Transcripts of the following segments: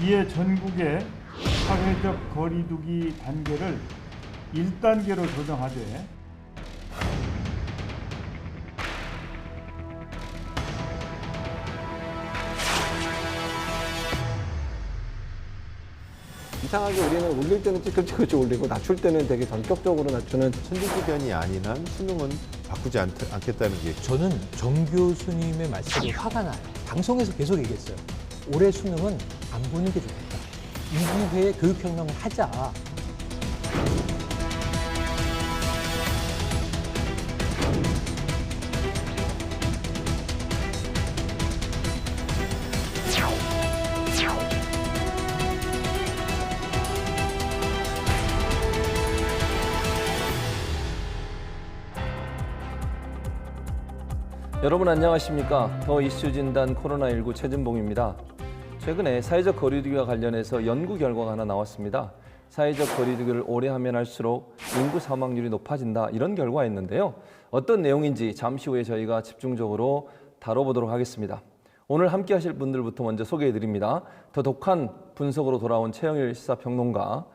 이에 전국의 사회적 거리두기 단계를 1단계로 조정하되 이상하게 우리는 올릴 때는 찌끔찌끔씩 올리고 낮출 때는 되게 전격적으로 낮추는 천지기변이 아닌 한 수능은 바꾸지 않겠다는 게 저는 정 교수님의 말씀이 화가 나요. 방송에서 계속 얘기했어요. 올해 수능은 안 보는 게 좋겠다. 이후에 교육혁명을 하자. 여러분 안녕하십니까? 더 이슈 진단 코로나19 최진봉입니다. 최근에 사회적 거리두기와 관련해서 연구 결과가 하나 나왔습니다. 사회적 거리두기를 오래 하면 할수록 인구 사망률이 높아진다, 이런 결과였는데요. 어떤 내용인지 잠시 후에 저희가 집중적으로 다뤄보도록 하겠습니다. 오늘 함께 하실 분들부터 먼저 소개해 드립니다. 더 독한 분석으로 돌아온 최영일 시사평론가,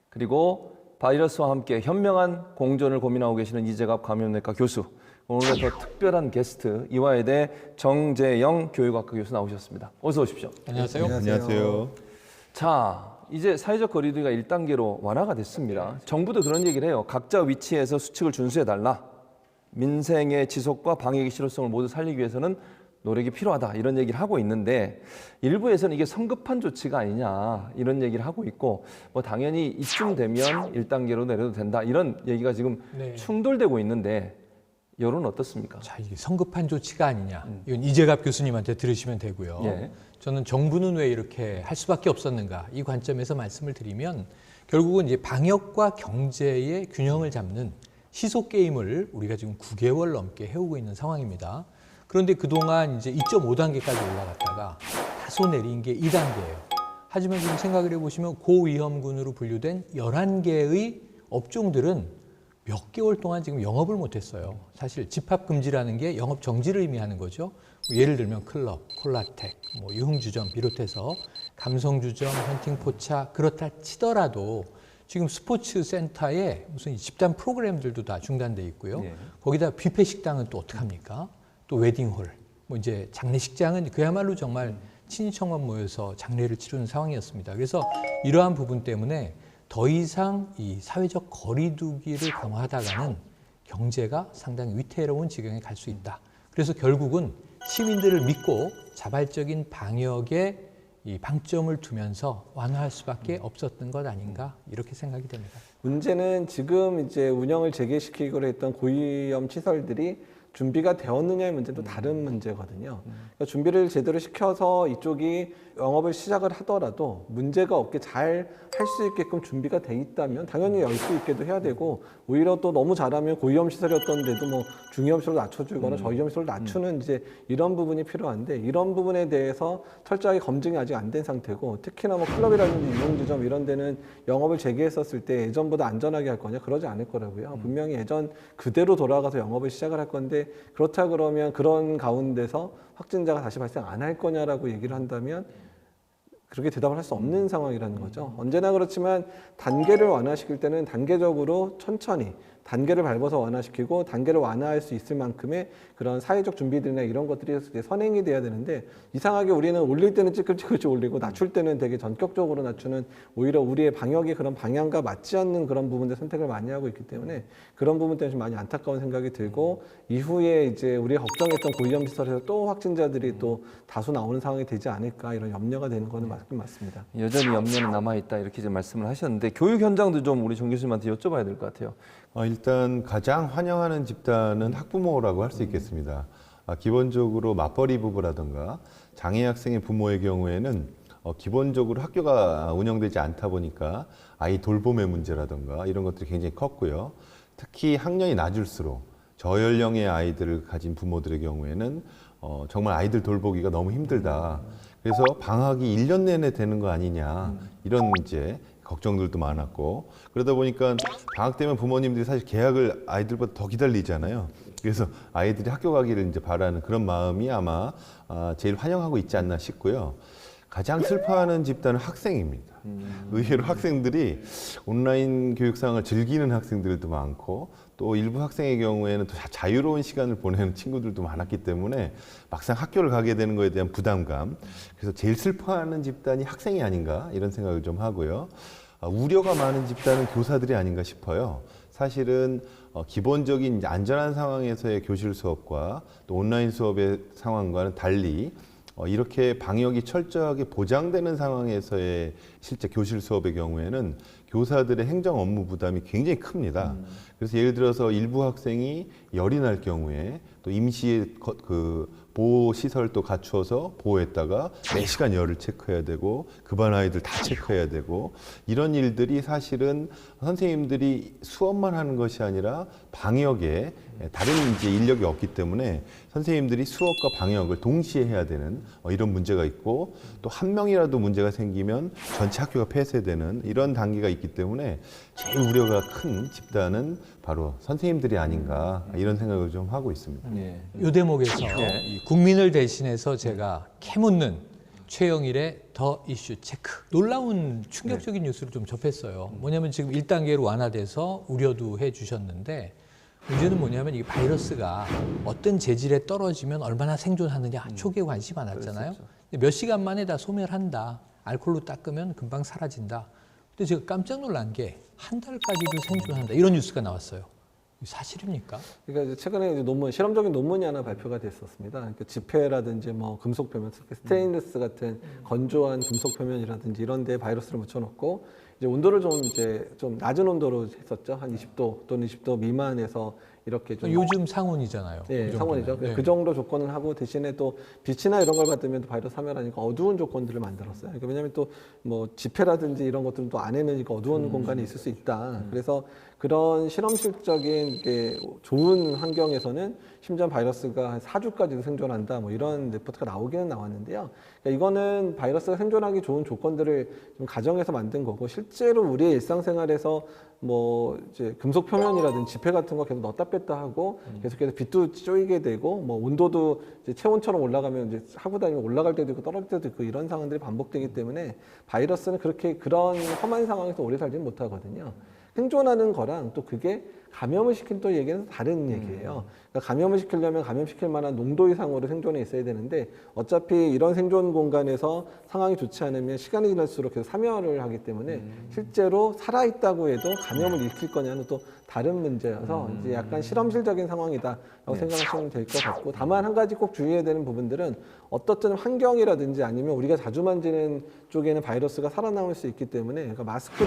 그리고 바이러스와 함께 현명한 공존을 고민하고 계시는 이재갑 감염내과 교수, 오늘의 더 특별한 게스트 이화여대 정재영 교육학과 교수 나오셨습니다. 어서 오십시오. 안녕하세요. 안녕하세요. 자, 이제 사회적 거리두기가 1단계로 완화가 됐습니다. 정부도 그런 얘기를 해요. 각자 위치에서 수칙을 준수해달라. 민생의 지속과 방역의 실효성을 모두 살리기 위해서는 노력이 필요하다, 이런 얘기를 하고 있는데, 일부에서는 이게 성급한 조치가 아니냐, 이런 얘기를 하고 있고, 뭐 당연히 이쯤 되면 1단계로 내려도 된다, 이런 얘기가 지금 충돌되고 있는데, 여론은 어떻습니까? 자, 이게 성급한 조치가 아니냐. 이건 이재갑 교수님한테 들으시면 되고요. 예. 저는 정부는 왜 이렇게 할 수밖에 없었는가, 이 관점에서 말씀을 드리면, 결국은 이제 방역과 경제의 균형을 잡는 시속 게임을 우리가 지금 9개월 넘게 해오고 있는 상황입니다. 그런데 그동안 이제 2.5단계까지 올라갔다가 다소 내린 게 2단계예요. 하지만 지금 생각을 해보시면 고위험군으로 분류된 11개의 업종들은 몇 개월 동안 지금 영업을 못했어요. 사실 집합금지라는 게 영업 정지를 의미하는 거죠. 예를 들면 클럽, 콜라텍, 뭐 유흥주점 비롯해서 감성주점, 헌팅포차, 그렇다 치더라도 지금 스포츠 센터에 무슨 집단 프로그램들도 다 중단돼 있고요. 예. 거기다 뷔페 식당은 또 어떡합니까? 또 웨딩홀, 뭐 이제 장례식장은 그야말로 정말 친인척만 모여서 장례를 치르는 상황이었습니다. 그래서 이러한 부분 때문에 더 이상 이 사회적 거리두기를 강화하다가는 경제가 상당히 위태로운 지경에 갈 수 있다. 그래서 결국은 시민들을 믿고 자발적인 방역에 이 방점을 두면서 완화할 수밖에 없었던 것 아닌가, 이렇게 생각이 됩니다. 문제는 지금 이제 운영을 재개시키기로 했던 고위험 시설들이 준비가 되었느냐의 문제도 다른 문제거든요. 그러니까 준비를 제대로 시켜서 이쪽이 영업을 시작을 하더라도 문제가 없게 잘 할 수 있게끔 준비가 돼 있다면 당연히 열 수 있게도 해야 되고, 오히려 또 너무 잘하면 고위험 시설이었던데도 뭐 중위험 시설로 낮춰주거나 저위험 시설로 낮추는 이제 이런 부분이 필요한데, 이런 부분에 대해서 철저하게 검증이 아직 안 된 상태고, 특히나 뭐 클럽이라든지 유흥주점 이런 데는 영업을 재개했었을 때 예전보다 안전하게 할 거냐, 그러지 않을 거라고요. 분명히 예전 그대로 돌아가서 영업을 시작을 할 건데, 그렇다 그러면 그런 가운데서 확진자가 다시 발생 안 할 거냐라고 얘기를 한다면 그렇게 대답을 할 수 없는 상황이라는 거죠. 언제나 그렇지만 단계를 완화시킬 때는 단계적으로 천천히 단계를 밟아서 완화시키고, 단계를 완화할 수 있을 만큼의 그런 사회적 준비들이나 이런 것들이 이제 선행이 돼야 되는데, 이상하게 우리는 올릴 때는 찌끔찌끔씩 올리고 낮출 때는 되게 전격적으로 낮추는, 오히려 우리의 방역의 그런 방향과 맞지 않는 그런 부분들 선택을 많이 하고 있기 때문에 그런 부분 때문에 좀 많이 안타까운 생각이 들고, 이후에 이제 우리가 걱정했던 고위험 시설에서 또 확진자들이 또 다수 나오는 상황이 되지 않을까, 이런 염려가 되는 거는 맞긴 맞습니다. 여전히 염려는 남아있다, 이렇게 좀 말씀을 하셨는데, 교육 현장도 좀 우리 정 교수님한테 여쭤봐야 될 것 같아요. 일단 가장 환영하는 집단은 학부모라고 할 수 있겠습니다. 기본적으로 맞벌이 부부라든가 장애 학생의 부모의 경우에는 기본적으로 학교가 운영되지 않다 보니까 아이 돌봄의 문제라든가 이런 것들이 굉장히 컸고요. 특히 학년이 낮을수록 저연령의 아이들을 가진 부모들의 경우에는 정말 아이들 돌보기가 너무 힘들다. 그래서 방학이 1년 내내 되는 거 아니냐, 이런 이제 걱정들도 많았고, 그러다 보니까 방학 되면 부모님들이 사실 개학을 아이들보다 더 기다리잖아요. 그래서 아이들이 학교 가기를 이제 바라는 그런 마음이 아마 제일 환영하고 있지 않나 싶고요. 가장 슬퍼하는 집단은 학생입니다. 의외로 학생들이 온라인 교육 상황을 즐기는 학생들도 많고 또 일부 학생의 경우에는 또 자유로운 시간을 보내는 친구들도 많았기 때문에 막상 학교를 가게 되는 것에 대한 부담감, 그래서 제일 슬퍼하는 집단이 학생이 아닌가 이런 생각을 좀 하고요. 우려가 많은 집단은 교사들이 아닌가 싶어요. 사실은 기본적인 이제 안전한 상황에서의 교실 수업과 또 온라인 수업의 상황과는 달리 이렇게 방역이 철저하게 보장되는 상황에서의 실제 교실 수업의 경우에는 교사들의 행정 업무 부담이 굉장히 큽니다. 그래서 예를 들어서 일부 학생이 열이 날 경우에 또 임시 보호 시설도 갖추어서 보호했다가 매시간 열을 체크해야 되고 그 반 아이들 다 체크해야 되고 이런 일들이 사실은 선생님들이 수업만 하는 것이 아니라 방역에 다른 이제 인력이 없기 때문에 선생님들이 수업과 방역을 동시에 해야 되는 이런 문제가 있고 또 한 명이라도 문제가 생기면 전체 학교가 폐쇄되는 이런 단계가 있기 때문에 제일 우려가 큰 집단은 바로 선생님들이 아닌가 이런 생각을 좀 하고 있습니다. 예. 이 대목에서 이 국민을 대신해서 제가 캐묻는 최영일의 더 이슈 체크. 놀라운 충격적인 뉴스를 좀 접했어요. 뭐냐면 지금 1단계로 완화돼서 우려도 해 주셨는데 문제는 뭐냐면 이 바이러스가 어떤 재질에 떨어지면 얼마나 생존하느냐 초기에 관심 많았잖아요. 근데 몇 시간 만에 다 소멸한다. 알코올로 닦으면 금방 사라진다. 근데 제가 깜짝 놀란 게 한 달까지도 생존한다. 이런 뉴스가 나왔어요. 사실입니까? 그러니까 최근에 이제 논문, 실험적인 논문이 하나 발표가 됐었습니다. 그러니까 지폐라든지 뭐 금속 표면, 스테인리스 같은 건조한 금속 표면이라든지 이런 데 바이러스를 묻혀놓고 이제 온도를 좀 낮은 온도로 했었죠. 한 20도 또는 20도 미만에서 이렇게 좀 요즘 상온이잖아요. 네, 그 상온이죠. 네. 그 정도 조건을 하고 대신에 또 빛이나 이런 걸 받으면 또 바이러스 사멸하니까 어두운 조건들을 만들었어요. 그러니까 왜냐하면 또 뭐 지폐라든지 이런 것들은 또 안에는 어두운 공간이 있을 수 있다. 그래서 그런 실험실적인 게 좋은 환경에서는 심지어 바이러스가 한 4주까지도 생존한다. 뭐 이런 리포트가 나오기는 나왔는데요. 그러니까 이거는 바이러스가 생존하기 좋은 조건들을 좀 가정에서 만든 거고 실제로 우리의 일상생활에서 뭐 이제 금속 표면이라든지 지폐 같은 거 계속 넣었다 뺐다 하고 계속해서 빛도 쪼이게 되고 뭐 온도도 이제 체온처럼 올라가면 이제 하고 다니면 올라갈 때도 있고 떨어질 때도 있고 이런 상황들이 반복되기 때문에 바이러스는 그렇게 그런 험한 상황에서 오래 살지는 못하거든요. 생존하는 거랑 또 그게 감염을 시킨 또 얘기는 다른 얘기예요. 그러니까 감염을 시키려면 감염시킬 만한 농도 이상으로 생존해 있어야 되는데 어차피 이런 생존 공간에서 상황이 좋지 않으면 시간이 지날수록 계속 사멸을 하기 때문에 실제로 살아있다고 해도 감염을 일으킬 거냐는 또 다른 문제여서 이제 약간 실험실적인 상황이다라고 생각하시면 될 것 같고 다만 한 가지 꼭 주의해야 되는 부분들은 어떻든 환경이라든지 아니면 우리가 자주 만지는 쪽에는 바이러스가 살아남을 수 있기 때문에 그러니까 마스크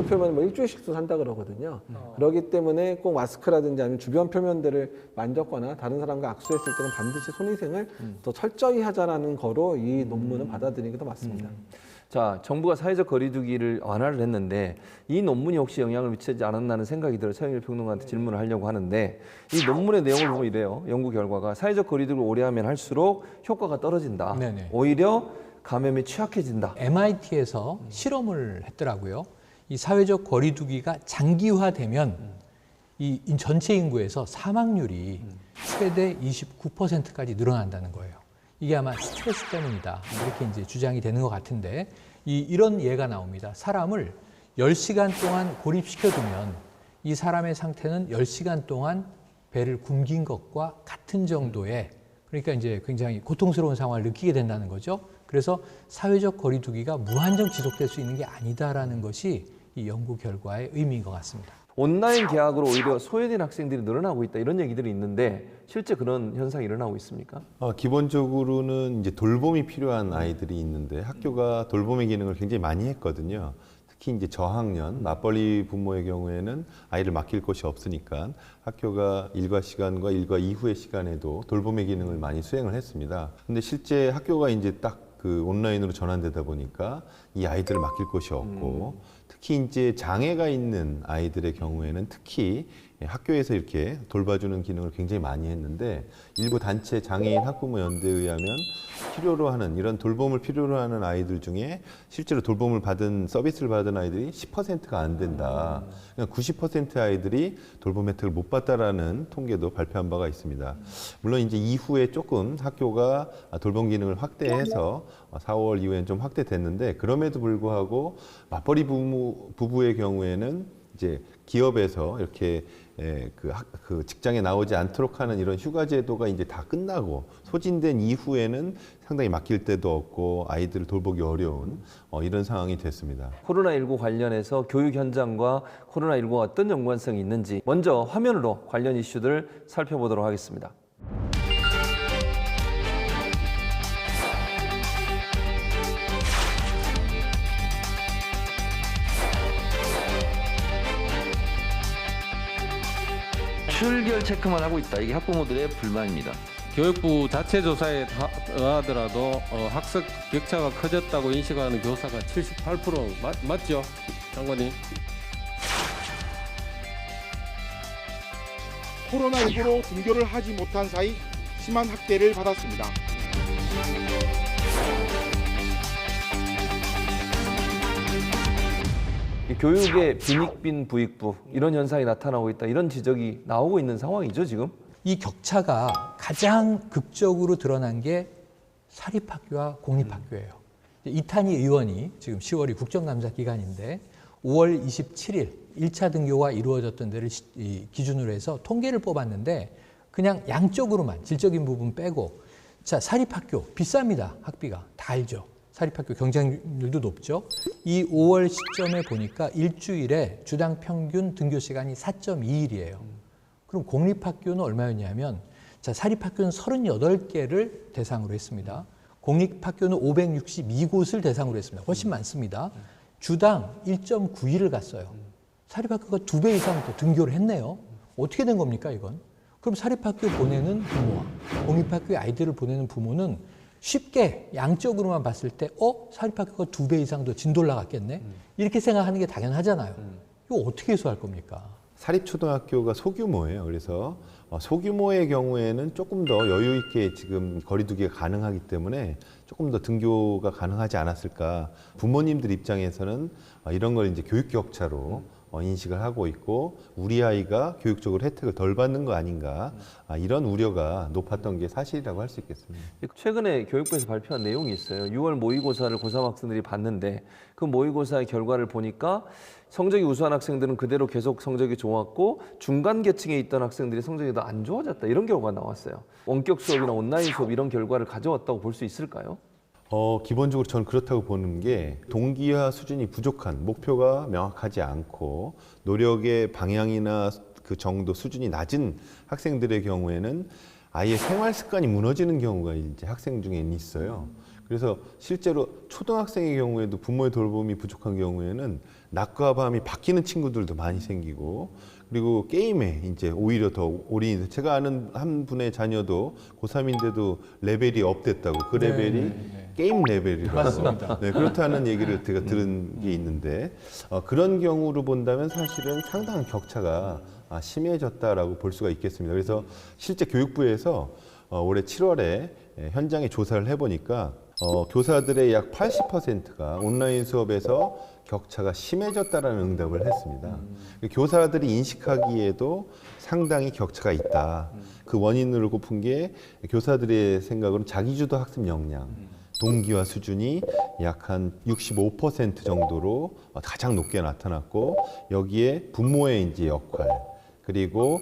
표면을 뭐 일주일씩도 산다 그러거든요. 그렇기 때문에 꼭 마스크라든지 아니면 주변 표면들을 만졌거나 다른 사람과 악수했을 때는 반드시 손위생을 더 철저히 하자라는 거로 이 논문은 받아들이는 게 더 맞습니다. 자, 정부가 사회적 거리두기를 완화를 했는데 이 논문이 혹시 영향을 미치지 않았나는 생각이 들어 최영일 평론가한테 질문을 하려고 하는데 이 논문의 내용을 보면 이래요. 연구 결과가 사회적 거리두기를 오래 하면 할수록 효과가 떨어진다. 네네. 오히려 감염이 취약해진다. MIT에서 실험을 했더라고요. 이 사회적 거리두기가 장기화되면 이 전체 인구에서 사망률이 최대 29%까지 늘어난다는 거예요. 이게 아마 스트레스 때문이다. 이렇게 이제 주장이 되는 것 같은데 이런 예가 나옵니다. 사람을 10시간 동안 고립시켜두면 이 사람의 상태는 10시간 동안 배를 굶긴 것과 같은 정도의 그러니까 이제 굉장히 고통스러운 상황을 느끼게 된다는 거죠. 그래서 사회적 거리두기가 무한정 지속될 수 있는 게 아니다라는 것이 이 연구 결과의 의미인 것 같습니다. 온라인 개학으로 오히려 소외된 학생들이 늘어나고 있다 이런 얘기들이 있는데 실제 그런 현상이 일어나고 있습니까? 기본적으로는 이제 돌봄이 필요한 아이들이 있는데 학교가 돌봄의 기능을 굉장히 많이 했거든요. 특히 이제 저학년 맞벌이 부모의 경우에는 아이를 맡길 곳이 없으니까 학교가 일과 시간과 일과 이후의 시간에도 돌봄의 기능을 많이 수행을 했습니다. 근데 실제 학교가 이제 딱 그 온라인으로 전환되다 보니까 이 아이들을 맡길 곳이 없고 특히 이제 장애가 있는 아이들의 경우에는 특히 학교에서 이렇게 돌봐주는 기능을 굉장히 많이 했는데 일부 단체 장애인 학부모 연대에 의하면 필요로 하는 이런 돌봄을 필요로 하는 아이들 중에 실제로 돌봄을 받은 서비스를 받은 아이들이 10%가 안 된다. 그러니까 90% 아이들이 돌봄 혜택을 못 받다라는 통계도 발표한 바가 있습니다. 물론 이제 이후에 조금 학교가 돌봄 기능을 확대해서 4월 이후에는 좀 확대됐는데 그럼에도 불구하고 맞벌이 부부의 경우에는 이제 기업에서 이렇게 그 직장에 나오지 않도록 하는 이런 휴가 제도가 이제 다 끝나고 소진된 이후에는 상당히 맡길 데도 없고 아이들을 돌보기 어려운 이런 상황이 됐습니다. 코로나19 관련해서 교육 현장과 코로나19가 어떤 연관성이 있는지 먼저 화면으로 관련 이슈들 살펴보도록 하겠습니다. 출결 체크만 하고 있다. 이게 학부모들의 불만입니다. 교육부 자체 조사에 하더라도 학습 격차가 커졌다고 인식하는 교사가 78% 맞죠, 장관님? 코로나19로 등교를 하지 못한 사이 심한 학대를 받았습니다. 교육의 빈익빈 부익부 이런 현상이 나타나고 있다. 이런 지적이 나오고 있는 상황이죠, 지금. 이 격차가 가장 극적으로 드러난 게 사립학교와 공립학교예요. 이탄희 의원이 지금 10월이 국정감사 기간인데 5월 27일 1차 등교가 이루어졌던 데를 기준으로 해서 통계를 뽑았는데 그냥 양쪽으로만 질적인 부분 빼고 자 사립학교 비쌉니다. 학비가 다 알죠. 사립학교 경쟁률도 높죠. 이 5월 시점에 보니까 일주일에 주당 평균 등교 시간이 4.2일이에요. 그럼 공립학교는 얼마였냐면 자 사립학교는 38개를 대상으로 했습니다. 공립학교는 562곳을 대상으로 했습니다. 훨씬 많습니다. 주당 1.9일을 갔어요. 사립학교가 2배 이상 더 등교를 했네요. 어떻게 된 겁니까 이건? 그럼 사립학교 보내는 부모와 공립학교에 아이들을 보내는 부모는 쉽게 양적으로만 봤을 때 사립학교가 2배 이상 더 진도 올라갔겠네? 이렇게 생각하는 게 당연하잖아요. 이거 어떻게 해소할 겁니까? 사립초등학교가 소규모예요. 그래서 소규모의 경우에는 조금 더 여유 있게 지금 거리두기가 가능하기 때문에 조금 더 등교가 가능하지 않았을까. 부모님들 입장에서는 이런 걸 이제 교육 격차로 인식을 하고 있고 우리 아이가 교육적으로 혜택을 덜 받는 거 아닌가 이런 우려가 높았던 게 사실이라고 할 수 있겠습니다. 최근에 교육부에서 발표한 내용이 있어요. 6월 모의고사를 고3 학생들이 봤는데 그 모의고사의 결과를 보니까 성적이 우수한 학생들은 그대로 계속 성적이 좋았고 중간 계층에 있던 학생들이 성적이 더 안 좋아졌다. 이런 결과가 나왔어요. 원격 수업이나 온라인 수업 이런 결과를 가져왔다고 볼 수 있을까요? 기본적으로 저는 그렇다고 보는 게 동기화 수준이 부족한 목표가 명확하지 않고 노력의 방향이나 그 정도 수준이 낮은 학생들의 경우에는 아예 생활 습관이 무너지는 경우가 이제 학생 중에는 있어요. 그래서 실제로 초등학생의 경우에도 부모의 돌봄이 부족한 경우에는 낮과 밤이 바뀌는 친구들도 많이 생기고 그리고 게임에 이제 오히려 더 올인이 돼서 제가 아는 한 분의 자녀도 고3인데도 레벨이 업됐다고 그 레벨이 게임 레벨이라고 맞습니다. 네, 그렇다는 얘기를 제가 들은 게 있는데 그런 경우로 본다면 사실은 상당한 격차가 심해졌다라고 볼 수가 있겠습니다. 그래서 실제 교육부에서 올해 7월에 현장에 조사를 해보니까 교사들의 약 80%가 온라인 수업에서 격차가 심해졌다라는 응답을 했습니다. 교사들이 인식하기에도 상당히 격차가 있다. 그 원인으로 꼽은 게 교사들의 생각으로는 자기주도 학습 역량, 동기화 수준이 약 한 65% 정도로 가장 높게 나타났고 여기에 부모의 이제 역할 그리고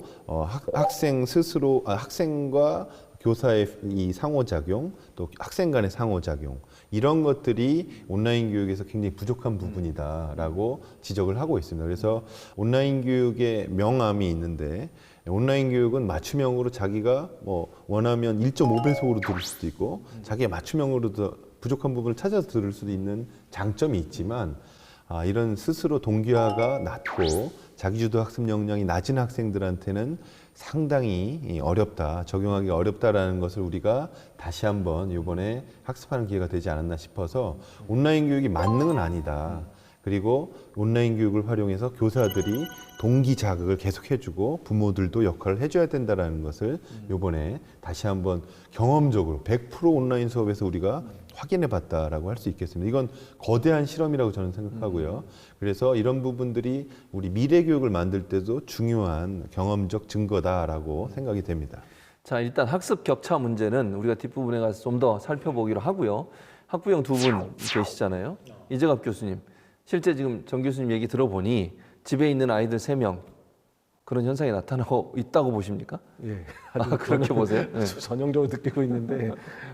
학생 스스로 학생과 교사의 이 상호작용, 또 학생 간의 상호작용 이런 것들이 온라인 교육에서 굉장히 부족한 부분이다라고 지적을 하고 있습니다. 그래서 온라인 교육의 명암이 있는데 온라인 교육은 맞춤형으로 자기가 원하면 1.5배속으로 들을 수도 있고 자기의 맞춤형으로 부족한 부분을 찾아서 들을 수도 있는 장점이 있지만 이런 스스로 동기화가 낮고 자기주도 학습 역량이 낮은 학생들한테는 상당히 어렵다, 적용하기 어렵다라는 것을 우리가 다시 한번 이번에 학습하는 기회가 되지 않았나 싶어서 온라인 교육이 만능은 아니다. 그리고 온라인 교육을 활용해서 교사들이 동기 자극을 계속 해주고 부모들도 역할을 해줘야 된다는 것을 이번에 다시 한번 경험적으로 100% 온라인 수업에서 우리가 확인해 봤다라고 할 수 있겠습니다. 이건 거대한 실험이라고 저는 생각하고요. 그래서 이런 부분들이 우리 미래 교육을 만들 때도 중요한 경험적 증거다라고 생각이 됩니다. 자, 일단 학습 격차 문제는 우리가 뒷부분에 가서 좀 더 살펴보기로 하고요. 학부형 두 분 계시잖아요. 이재갑 교수님. 실제 지금 정 교수님 얘기 들어보니 집에 있는 아이들 3명 그런 현상이 나타나고 있다고 보십니까? 예. 그렇게 보세요? 네. 전형적으로 느끼고 있는데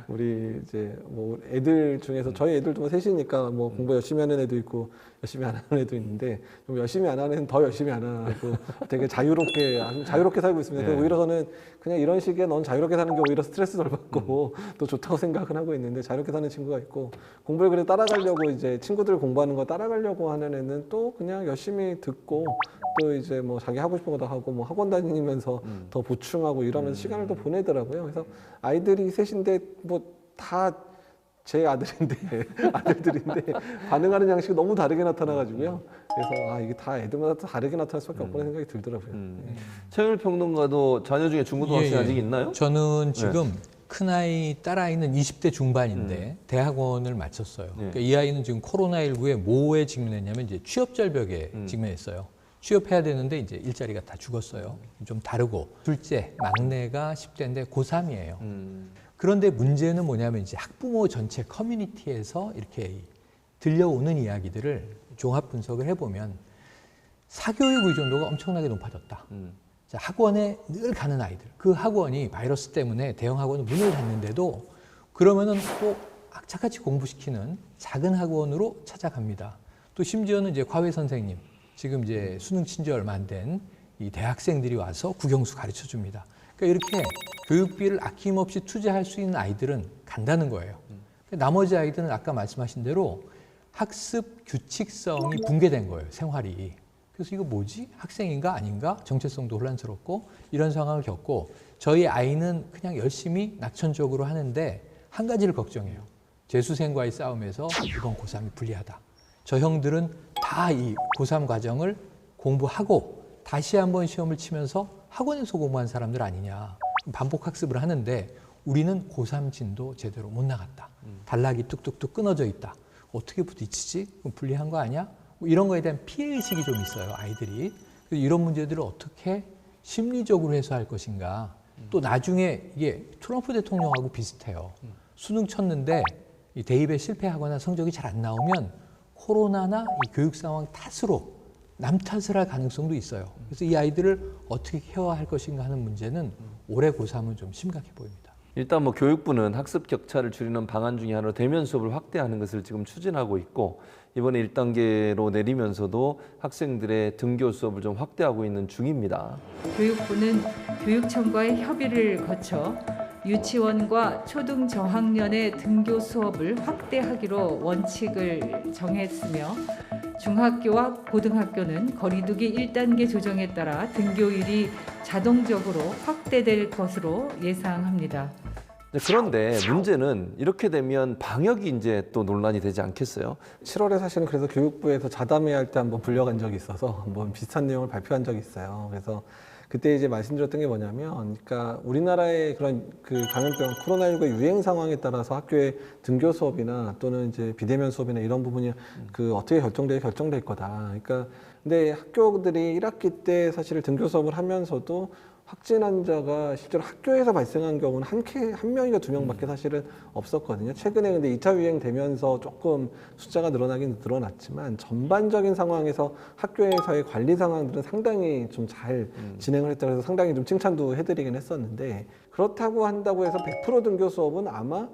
우리 이제 뭐 애들 중에서 저희 애들도 뭐 셋이니까 뭐 공부 열심히 하는 애도 있고 열심히 안 하는 애도 있는데 좀 열심히 안 하는 애는 더 열심히 안 하고 되게 자유롭게 아주 자유롭게 살고 있습니다. 네. 오히려 저는 그냥 이런 식의 넌 자유롭게 사는 게 오히려 스트레스 덜 받고 또 좋다고 생각은 하고 있는데 자유롭게 사는 친구가 있고 공부를 그래 따라가려고 이제 친구들 공부하는 거 따라가려고 하는 애는 또 그냥 열심히 듣고 또 이제 뭐 자기 하고 싶은 거 다 하고 뭐 학원 다니면서 더 보충하고 이러면서 시간을 또 보내더라고요. 그래서 아이들이 셋인데 뭐 다 제 아들들인데 반응하는 양식이 너무 다르게 나타나가지고요. 그래서 아 이게 다 애들마다 다르게 나타날 수밖에 없구나 생각이 들더라고요. 최영일 평론가도 자녀 중에 중고등학생 예, 예. 아직 있나요? 저는 지금 큰아이, 딸아이는 20대 중반인데 대학원을 마쳤어요. 그러니까 이 아이는 지금 코로나19에 뭐에 직면했냐면 이제 취업 절벽에 직면했어요. 취업해야 되는데 이제 일자리가 다 죽었어요. 좀 다르고 둘째, 막내가 10대인데 고3이에요. 그런데 문제는 뭐냐면 이제 학부모 전체 커뮤니티에서 이렇게 들려오는 이야기들을 종합 분석을 해보면 사교육 의존도가 엄청나게 높아졌다. 자, 학원에 늘 가는 아이들, 그 학원이 바이러스 때문에 대형 학원은 문을 닫는데도 그러면은 또 악착같이 공부시키는 작은 학원으로 찾아갑니다. 또 심지어는 이제 과외 선생님, 지금 이제 수능 친지 얼마 안 된 이 대학생들이 와서 국영수 가르쳐 줍니다. 그러니까 이렇게 교육비를 아낌없이 투자할 수 있는 아이들은 간다는 거예요. 나머지 아이들은 아까 말씀하신 대로 학습 규칙성이 붕괴된 거예요, 생활이. 그래서 이거 뭐지? 학생인가 아닌가? 정체성도 혼란스럽고 이런 상황을 겪고 저희 아이는 그냥 열심히 낙천적으로 하는데 한 가지를 걱정해요. 재수생과의 싸움에서 이번 고3이 불리하다. 저 형들은 다 이 고3 과정을 공부하고 다시 한번 시험을 치면서 학원에서 공부한 사람들 아니냐. 반복 학습을 하는데 우리는 고3 진도 제대로 못 나갔다. 단락이 뚝뚝뚝 끊어져 있다. 어떻게 부딪히지? 그럼 불리한 거 아니야? 뭐 이런 거에 대한 피해의식이 좀 있어요, 아이들이. 그래서 이런 문제들을 어떻게 심리적으로 해소할 것인가. 또 나중에 이게 트럼프 대통령하고 비슷해요. 수능 쳤는데 이 대입에 실패하거나 성적이 잘 안 나오면 코로나나 이 교육 상황 탓으로 남 탓을 할 가능성도 있어요. 그래서 이 아이들을 어떻게 케어할 것인가 하는 문제는 올해 고3은 좀 심각해 보입니다. 일단 뭐 교육부는 학습 격차를 줄이는 방안 중에 하나로 대면 수업을 확대하는 것을 지금 추진하고 있고 이번에 1단계로 내리면서도 학생들의 등교 수업을 좀 확대하고 있는 중입니다. 교육부는 교육청과의 협의를 거쳐 유치원과 초등 저학년의 등교 수업을 확대하기로 원칙을 정했으며 중학교와 고등학교는 거리두기 1단계 조정에 따라 등교일이 자동적으로 확대될 것으로 예상합니다. 그런데 문제는 이렇게 되면 방역이 이제 또 논란이 되지 않겠어요? 7월에 사실은 그래서 교육부에서 자담회 할 때 한번 불려간 적이 있어서 한번 비슷한 내용을 발표한 적이 있어요. 그래서 그때 이제 말씀드렸던 게 뭐냐면, 그러니까 우리나라의 그런 그 감염병 코로나19의 유행 상황에 따라서 학교의 등교 수업이나 또는 이제 비대면 수업이나 이런 부분이 그 어떻게 결정될 거다. 그러니까 근데 학교들이 1학기 때 사실 등교 수업을 하면서도 확진 환자가 실제로 학교에서 발생한 경우는 한 명이가 2명밖에 사실은 없었거든요. 최근에 근데 2차 유행 되면서 조금 숫자가 늘어나긴 늘어났지만 전반적인 상황에서 학교에서의 관리 상황들은 상당히 좀 잘 진행을 했다 그래서 상당히 좀 칭찬도 해드리긴 했었는데 그렇다고 한다고 해서 100% 등교 수업은 아마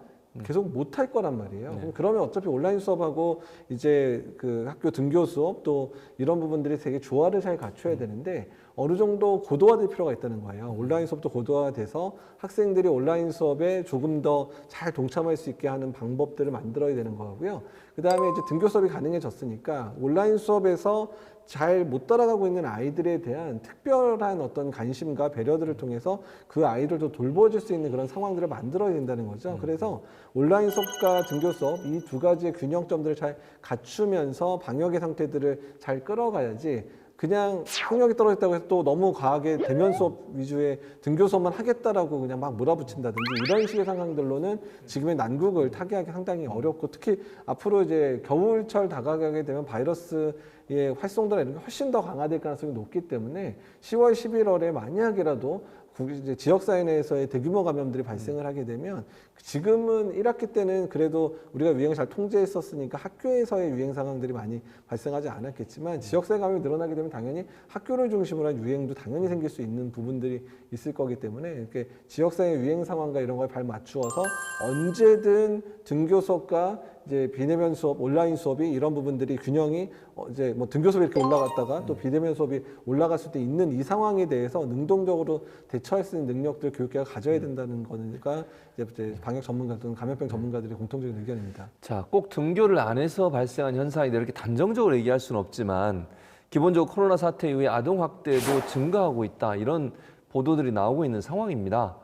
계속 못 할 거란 말이에요. 그러면 어차피 온라인 수업하고 이제 그 학교 등교 수업 또 이런 부분들이 되게 조화를 잘 갖춰야 되는데 어느 정도 고도화될 필요가 있다는 거예요. 온라인 수업도 고도화돼서 학생들이 온라인 수업에 조금 더 잘 동참할 수 있게 하는 방법들을 만들어야 되는 거고요. 그 다음에 이제 등교 수업이 가능해졌으니까 온라인 수업에서 잘 못 따라가고 있는 아이들에 대한 특별한 어떤 관심과 배려들을 통해서 그 아이들도 돌봐줄 수 있는 그런 상황들을 만들어야 된다는 거죠. 그래서 온라인 수업과 등교 수업 이 두 가지의 균형점들을 잘 갖추면서 방역의 상태들을 잘 끌어가야지 그냥 학력이 떨어졌다고 해서 또 너무 과하게 대면 수업 위주의 등교 수업만 하겠다라고 그냥 막 몰아붙인다든지 이런 식의 상황들로는 지금의 난국을 타개하기 상당히 어렵고 특히 앞으로 이제 겨울철 다가가게 되면 바이러스의 활성도나 이런 게 훨씬 더 강화될 가능성이 높기 때문에 10월, 11월에 만약이라도 이제 지역사회 내에서의 대규모 감염들이 발생을 하게 되면 지금은 1학기 때는 그래도 우리가 유행을 잘 통제했었으니까 학교에서의 유행 상황들이 많이 발생하지 않았겠지만 지역사회 감염이 늘어나게 되면 당연히 학교를 중심으로 한 유행도 당연히 생길 수 있는 부분들이 있을 거기 때문에 이렇게 지역사회 유행 상황과 이런 걸 잘 맞추어서 언제든 등교 수업과 이제 비대면 수업, 온라인 수업이 이런 부분들이 균형이 이제 뭐 등교 수업이 이렇게 올라갔다가 또 비대면 수업이 올라갔을 때 있는 이 상황에 대해서 능동적으로 대처할 수 있는 능력들 교육계가 가져야 된다는 거니까 이제 방역 전문가 또는 감염병 전문가들의 공통적인 의견입니다. 자, 꼭 등교를 안 해서 발생한 현상이다 이렇게 단정적으로 얘기할 수는 없지만 기본적으로 코로나 사태 이후에 아동 학대도 증가하고 있다 이런 보도들이 나오고 있는 상황입니다.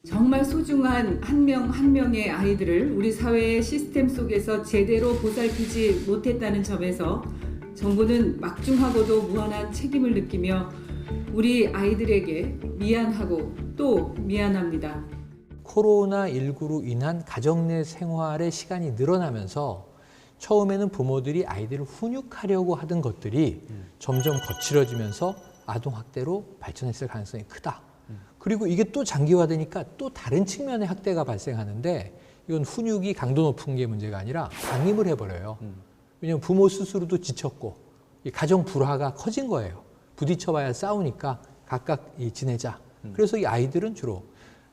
정말 소중한 한 명 한 명의 아이들을 우리 사회의 시스템 속에서 제대로 보살피지 못했다는 점에서 정부는 막중하고도 무한한 책임을 느끼며 우리 아이들에게 미안하고 또 미안합니다. 코로나19로 인한 가정 내 생활의 시간이 늘어나면서 처음에는 부모들이 아이들을 훈육하려고 하던 것들이 점점 거칠어지면서 아동학대로 발전했을 가능성이 크다. 그리고 이게 또 장기화되니까 또 다른 측면의 학대가 발생하는데 이건 훈육이 강도 높은 게 문제가 아니라 방임을 해버려요. 왜냐하면 부모 스스로도 지쳤고 이 가정 불화가 커진 거예요. 부딪혀봐야 싸우니까 각각 지내자. 그래서 이 아이들은 주로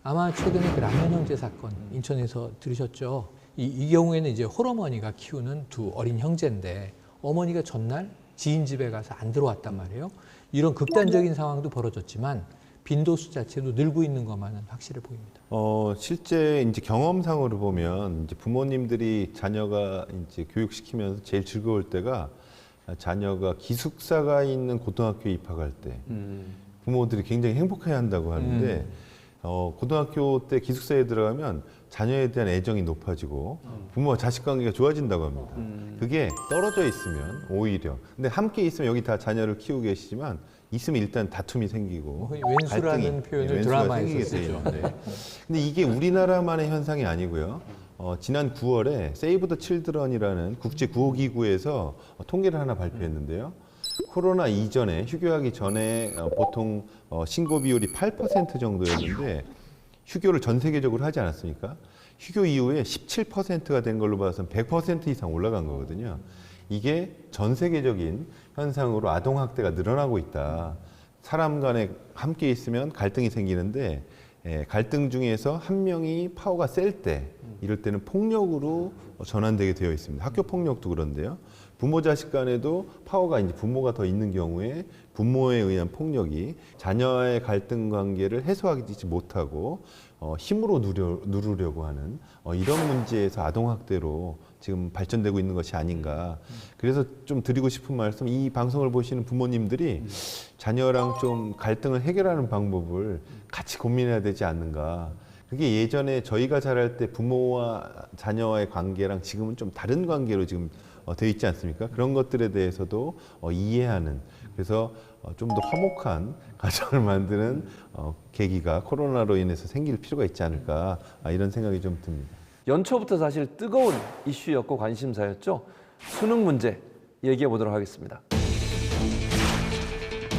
아마 최근에 그 라면 형제 사건 인천에서 들으셨죠. 이 경우에는 이제 홀어머니가 키우는 두 어린 형제인데 어머니가 전날 지인 집에 가서 안 들어왔단 말이에요. 이런 극단적인 상황도 벌어졌지만 빈도수 자체도 늘고 있는 것만은 확실해 보입니다. 실제 이제 경험상으로 보면 이제 부모님들이 자녀가 이제 교육시키면서 제일 즐거울 때가 자녀가 기숙사가 있는 고등학교에 입학할 때 부모들이 굉장히 행복해야 한다고 하는데 고등학교 때 기숙사에 들어가면 자녀에 대한 애정이 높아지고 부모와 자식 관계가 좋아진다고 합니다. 그게 떨어져 있으면 오히려 근데 함께 있으면 여기 다 자녀를 키우고 계시지만 있으면 일단 다툼이 생기고 왼수라는 표현을 드라마에서 쓰죠. 근데 이게 우리나라만의 현상이 아니고요. 지난 9월에 세이브 더 칠드런이라는 국제 구호기구에서 통계를 하나 발표했는데요. 코로나 이전에 휴교하기 전에 보통 신고 비율이 8% 정도였는데 휴교를 전 세계적으로 하지 않았습니까? 휴교 이후에 17%가 된 걸로 봐서는 100% 이상 올라간 거거든요. 이게 전 세계적인 현상으로 아동학대가 늘어나고 있다. 사람 간에 함께 있으면 갈등이 생기는데 갈등 중에서 한 명이 파워가 셀 때 이럴 때는 폭력으로 전환되게 되어 있습니다. 학교 폭력도 그런데요. 부모 자식 간에도 파워가 이제 부모가 더 있는 경우에 부모에 의한 폭력이 자녀의 갈등 관계를 해소하지 못하고 힘으로 누르려고 하는 이런 문제에서 아동학대로 지금 발전되고 있는 것이 아닌가. 그래서 좀 드리고 싶은 말씀, 이 방송을 보시는 부모님들이 자녀랑 좀 갈등을 해결하는 방법을 같이 고민해야 되지 않는가. 그게 예전에 저희가 자랄 때 부모와 자녀와의 관계랑 지금은 좀 다른 관계로 지금 되어 있지 않습니까? 그런 것들에 대해서도 이해하는, 그래서 좀 더 화목한 가정을 만드는 계기가 코로나로 인해서 생길 필요가 있지 않을까, 이런 생각이 좀 듭니다. 연초부터 사실 뜨거운 이슈였고 관심사였죠. 수능 문제 얘기해 보도록 하겠습니다.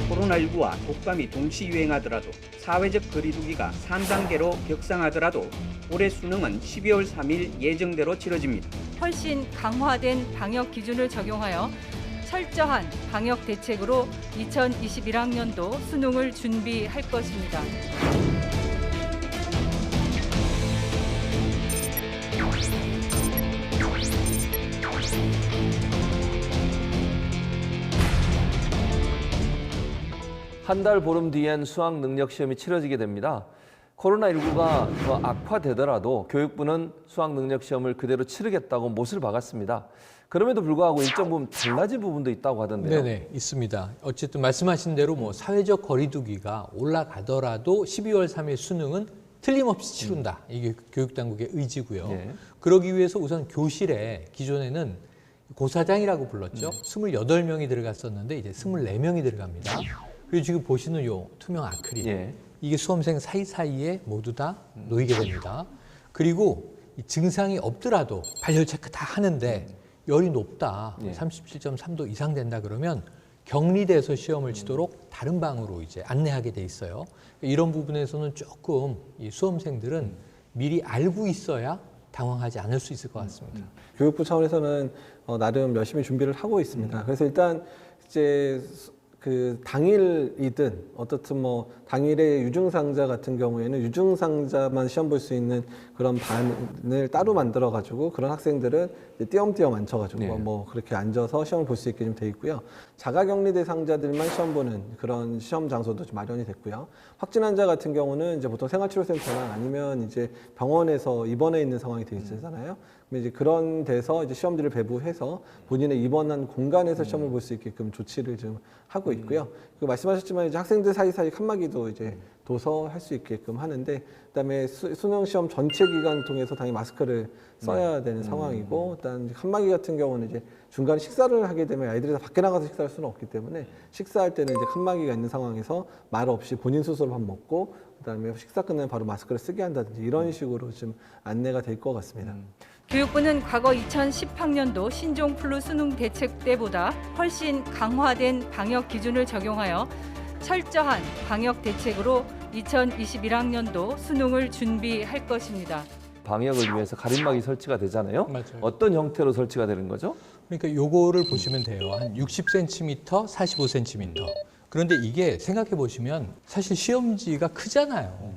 코로나19와 독감이 동시 유행하더라도 사회적 거리두기가 3단계로 격상하더라도 올해 수능은 12월 3일 예정대로 치러집니다. 훨씬 강화된 방역 기준을 적용하여 철저한 방역 대책으로 2021학년도 수능을 준비할 것입니다. 한 달 보름 뒤엔 수학 능력 시험이 치러지게 됩니다. 코로나19가 더 악화되더라도 교육부는 수학 능력 시험을 그대로 치르겠다고 못을 박았습니다. 그럼에도 불구하고 일정 부분 달라진 부분도 있다고 하던데요. 네네, 있습니다. 어쨌든 말씀하신 대로 뭐 사회적 거리두기가 올라가더라도 12월 3일 수능은 틀림없이 치른다. 이게 교육당국의 의지고요. 네. 그러기 위해서 우선 교실에 기존에는 고사장이라고 불렀죠. 28명이 들어갔었는데 이제 24명이 들어갑니다. 그리고 지금 보시는 요 투명 아크릴. 예. 이게 수험생 사이사이에 모두 다 놓이게 됩니다. 그리고 이 증상이 없더라도 발열 체크 다 하는데 열이 높다, 예. 37.3도 이상 된다 그러면 격리돼서 시험을 치도록 다른 방으로 이제 안내하게 돼 있어요. 이런 부분에서는 조금 이 수험생들은 미리 알고 있어야 당황하지 않을 수 있을 것 같습니다. 교육부 차원에서는 나름 열심히 준비를 하고 있습니다. 그래서 일단 이제 그 당일이든 어떻든 뭐 당일에 유증상자 같은 경우에는 유증상자만 시험 볼 수 있는 그런 반을 따로 만들어 가지고 그런 학생들은 이제 띄엄띄엄 앉혀가지고 네. 뭐 그렇게 앉아서 시험을 볼 수 있게 좀 돼 있고요. 자가격리 대상자들만 시험 보는 그런 시험 장소도 좀 마련이 됐고요. 확진 환자 같은 경우는 이제 보통 생활치료센터나 아니면 이제 병원에서 입원해 있는 상황이 되어 있잖아요. 그럼 이제 그런 데서 이제 시험지를 배부해서 본인의 입원한 공간에서 시험을 볼 수 있게끔 조치를 좀 하고 있고요. 그 말씀하셨지만 이제 학생들 사이사이 칸막이도 이제 둬서 할 수 있게끔 하는데, 그다음에 수능 시험 전체 기간 통해서 당연히 마스크를 써야 되는 상황이고, 일단 칸막이 같은 경우는 이제 중간에 식사를 하게 되면 아이들이 다 밖에 나가서 식사할 수는 없기 때문에 식사할 때는 이제 칸막이가 있는 상황에서 말 없이 본인 스스로 밥 먹고 그다음에 식사 끝나면 바로 마스크를 쓰게 한다든지 이런 식으로 좀 안내가 될 것 같습니다. 교육부는 과거 2010학년도 신종플루 수능 대책 때보다 훨씬 강화된 방역 기준을 적용하여 철저한 방역 대책으로 2021학년도 수능을 준비할 것입니다. 방역을 위해서 가림막이 설치가 되잖아요. 맞아요. 어떤 형태로 설치가 되는 거죠? 그러니까 요거를 보시면 돼요. 한 60cm, 45cm. 그런데 이게 생각해 보시면 사실 시험지가 크잖아요.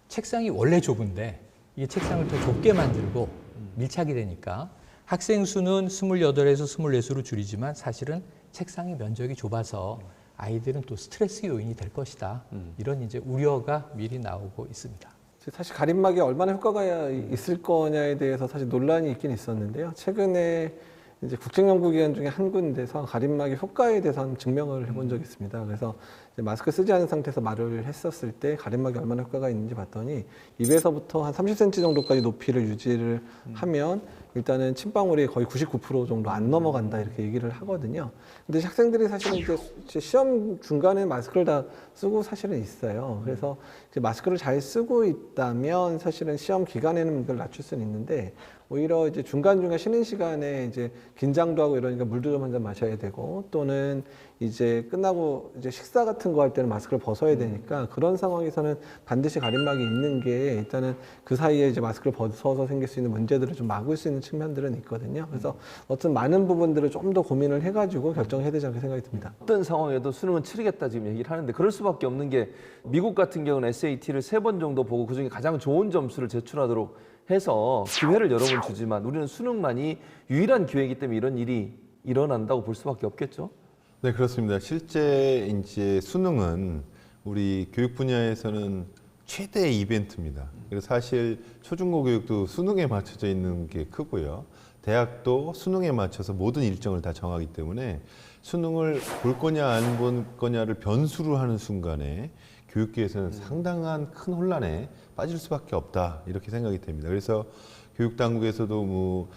책상이 원래 좁은데 이게 책상을 더 좁게 만들고 밀착이 되니까 학생 수는 28에서 24수로 줄이지만 사실은 책상의 면적이 좁아서 아이들은 또 스트레스 요인이 될 것이다. 이런 이제 우려가 미리 나오고 있습니다. 사실 가림막이 얼마나 효과가 있을 거냐에 대해서 사실 논란이 있긴 있었는데요. 최근에 이제 국책연구기관 중에 한 군데서 가림막의 효과에 대해서 한번 증명을 해본 적이 있습니다. 그래서 이제 마스크 쓰지 않은 상태에서 말을 했었을 때 가림막이 얼마나 효과가 있는지 봤더니 입에서부터 한 30cm 정도까지 높이를 유지를 하면 일단은 침방울이 거의 99% 정도 안 넘어간다 이렇게 얘기를 하거든요. 근데 학생들이 사실은 이제 시험 중간에 마스크를 다 쓰고 사실은 있어요. 그래서 이제 마스크를 잘 쓰고 있다면 사실은 시험 기간에는 이걸 낮출 수는 있는데 오히려 이제 중간중간 쉬는 시간에 이제 긴장도 하고 이러니까 물도 좀 한 잔 마셔야 되고 또는 이제 끝나고 이제 식사 같은 거 할 때는 마스크를 벗어야 되니까 그런 상황에서는 반드시 가림막이 있는 게 일단은 그 사이에 이제 마스크를 벗어서 생길 수 있는 문제들을 좀 막을 수 있는 측면들은 있거든요. 그래서 어떤 많은 부분들을 좀 더 고민을 해가지고 결정해야 되지 않을까 생각이 듭니다. 어떤 상황에도 수능은 치르겠다 지금 얘기를 하는데 그럴 수밖에 없는 게 미국 같은 경우는 SAT를 3번 정도 보고 그중에 가장 좋은 점수를 제출하도록 해서 기회를 여러 번 주지만 우리는 수능만이 유일한 기회이기 때문에 이런 일이 일어난다고 볼 수밖에 없겠죠. 네, 그렇습니다. 실제 이제 수능은 우리 교육 분야에서는 최대의 이벤트입니다. 그래서 사실 초중고 교육도 수능에 맞춰져 있는 게 크고요. 대학도 수능에 맞춰서 모든 일정을 다 정하기 때문에 수능을 볼 거냐 안 볼 거냐를 변수로 하는 순간에 교육계에서는 상당한 큰 혼란에 빠질 수밖에 없다 이렇게 생각이 됩니다. 그래서 교육당국에서도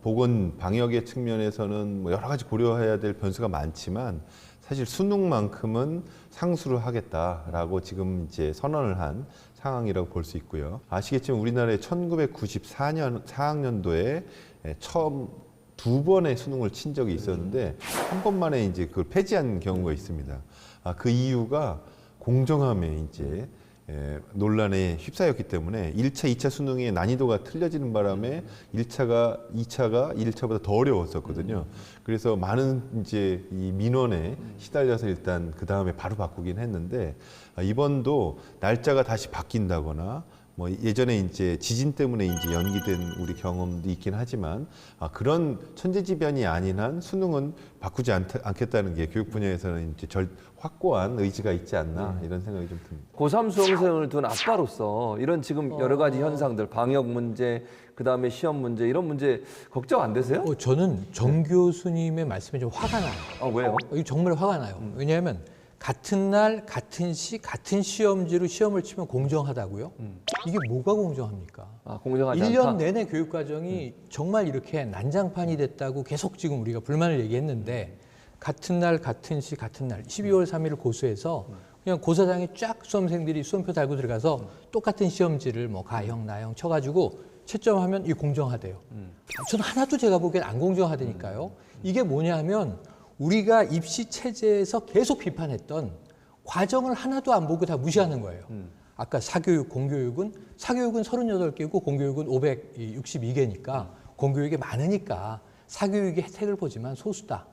보건 방역의 측면에서는 여러 가지 고려해야 될 변수가 많지만 사실 수능만큼은 상수를 하겠다라고 지금 이제 선언을 한 상황이라고 볼 수 있고요. 아시겠지만 우리나라의 1994년 4학년도에 처음 2번의 수능을 친 적이 있었는데 한 번만에 이제 그걸 폐지한 경우가 있습니다. 그 이유가 공정함에 이제 논란에 휩싸였기 때문에 1차, 2차 수능의 난이도가 틀려지는 바람에 1차가 2차가 1차보다 더 어려웠었거든요. 그래서 많은 이제 이 민원에 시달려서 일단 그 다음에 바로 바꾸긴 했는데 이번도 날짜가 다시 바뀐다거나 예전에 이제 지진 때문에 이제 연기된 우리 경험도 있긴 하지만 그런 천재지변이 아닌 한 수능은 바꾸지 않겠다는 게 교육 분야에서는 이제 확고한 의지가 있지 않나 이런 생각이 좀 듭니다. 고3 수험생을 둔 아빠로서 이런 지금 여러 가지 현상들, 방역 문제, 그다음에 시험 문제 이런 문제 걱정 안 되세요? 저는 정 교수님의 말씀에 좀 화가 나요. 왜요? 이거 정말 화가 나요. 왜냐하면 같은 날, 같은 시, 같은 시험지로 시험을 치면 공정하다고요? 이게 뭐가 공정합니까? 공정하지 1년 않다? 내내 교육과정이 정말 이렇게 난장판이 됐다고 계속 지금 우리가 불만을 얘기했는데 같은 날, 같은 시, 같은 날 12월 3일을 고수해서 그냥 고사장에 쫙 수험생들이 수험표 달고 들어가서 똑같은 시험지를 가형, 나형 쳐가지고 채점하면 이게 공정하대요. 저는 하나도 제가 보기엔 안 공정하다니까요. 이게 뭐냐 하면 우리가 입시 체제에서 계속 비판했던 과정을 하나도 안 보고 다 무시하는 거예요. 아까 사교육, 공교육은 38개고 공교육은 562개니까 공교육이 많으니까 사교육의 혜택을 보지만 소수다.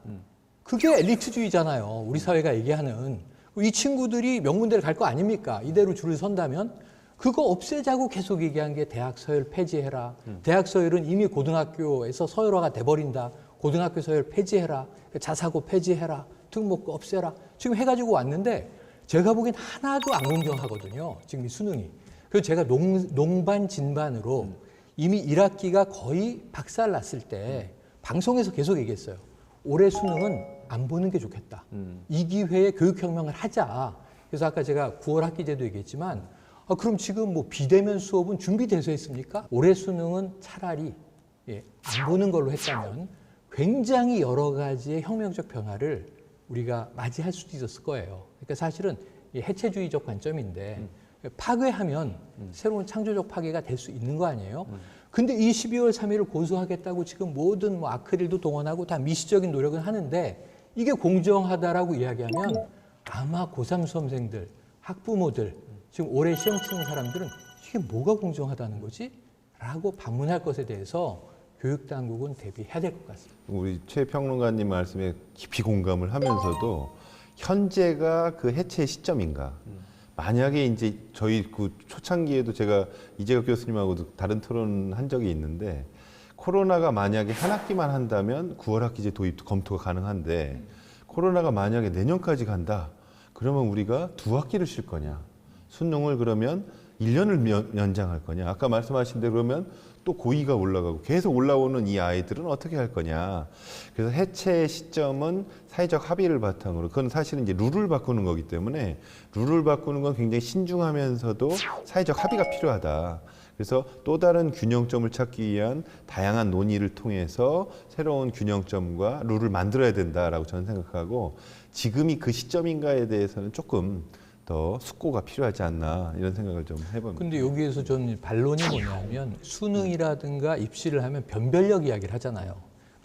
그게 엘리트주의잖아요. 우리 사회가 얘기하는. 이 친구들이 명문대를 갈 거 아닙니까? 이대로 줄을 선다면 그거 없애자고 계속 얘기한 게 대학 서열 폐지해라. 대학 서열은 이미 고등학교에서 서열화가 돼버린다. 고등학교 서열 폐지해라. 자사고 폐지해라. 특목고 없애라. 지금 해가지고 왔는데 제가 보기엔 하나도 안 공정하거든요. 지금 이 수능이. 그래서 제가 농반 진반으로 이미 1학기가 거의 박살 났을 때 방송에서 계속 얘기했어요. 올해 수능은 안 보는 게 좋겠다. 이 기회에 교육혁명을 하자. 그래서 아까 제가 9월 학기제도 얘기했지만 그럼 지금 뭐 비대면 수업은 준비돼서 했습니까? 올해 수능은 차라리 안 보는 걸로 했다면 굉장히 여러 가지의 혁명적 변화를 우리가 맞이할 수도 있었을 거예요. 그러니까 사실은 해체주의적 관점인데 파괴하면 새로운 창조적 파괴가 될 수 있는 거 아니에요? 근데 이 12월 3일을 고수하겠다고 지금 모든 뭐 아크릴도 동원하고 다 미시적인 노력은 하는데 이게 공정하다라고 이야기하면 아마 고3 수험생들, 학부모들, 지금 올해 시험 치는 사람들은 이게 뭐가 공정하다는 거지? 라고 반문할 것에 대해서 교육당국은 대비해야 될 것 같습니다. 우리 최 평론가님 말씀에 깊이 공감을 하면서도 현재가 그 해체 시점인가? 만약에 이제 저희 그 초창기에도 제가 이재혁 교수님하고도 다른 토론 한 적이 있는데 코로나가 만약에 한 학기만 한다면 9월 학기제 도입 검토가 가능한데 코로나가 만약에 내년까지 간다. 그러면 우리가 2학기를 쉴 거냐? 수능을 그러면 1년을 연장할 거냐? 아까 말씀하신 대로 그러면 또 고의가 올라가고 계속 올라오는 이 아이들은 어떻게 할 거냐. 그래서 해체 시점은 사회적 합의를 바탕으로 그건 사실은 이제 룰을 바꾸는 거기 때문에 룰을 바꾸는 건 굉장히 신중하면서도 사회적 합의가 필요하다. 그래서 또 다른 균형점을 찾기 위한 다양한 논의를 통해서 새로운 균형점과 룰을 만들어야 된다라고 저는 생각하고 지금이 그 시점인가에 대해서는 조금 더 숙고가 필요하지 않나 이런 생각을 좀 해봅니다. 근데 여기에서 전 반론이 뭐냐면 수능이라든가 입시를 하면 변별력 이야기를 하잖아요.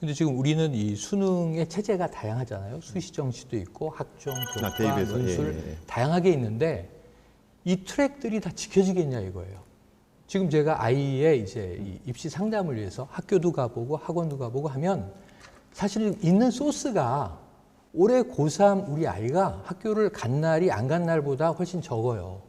근데 지금 우리는 이 수능의 체제가 다양하잖아요. 수시정시도 있고 학종, 교과, 대입에서, 논술 다양하게 있는데 이 트랙들이 다 지켜지겠냐 이거예요. 지금 제가 아이의 이제 이 입시 상담을 위해서 학교도 가보고 학원도 가보고 하면 사실 있는 소스가 올해 고3 우리 아이가 학교를 간 날이 안 간 날보다 훨씬 적어요.